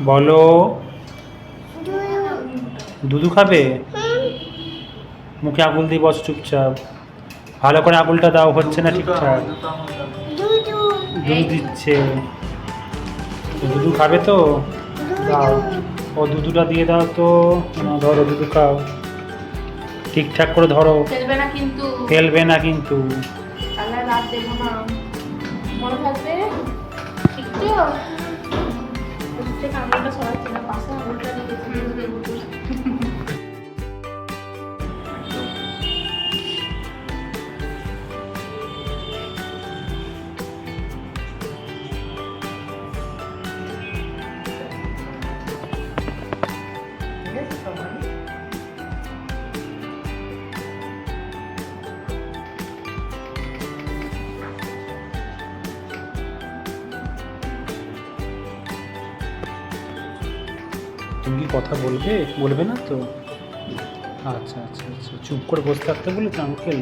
বলো। দুধু খাবে? মুখে আঙুল দিয়ে বস চুপচাপ। ভালো করে আঙুলটা দাও, হচ্ছে না ঠিকঠাক। দুধু দিচ্ছে। দুধু খাবে তো? দাও। ও দুধুটা দিয়ে দাও তো। ধরো দুধু খাও, ঠিকঠাক করে ধরো। ফেলবে না কিন্তু। ফেলবে না কিন্তু। তাহলে রাত দেবো না, মনে থাকবে। ঠিক তো? আঙুলটা সরাচ্ছি না, পাশে আঙুলটা রেখেছি। তুমি কি কথা বলবে? বলবে না তো? আচ্ছা আচ্ছা আচ্ছা, চুপ করে বসে থাকতে বলেছে আঙ্কেল।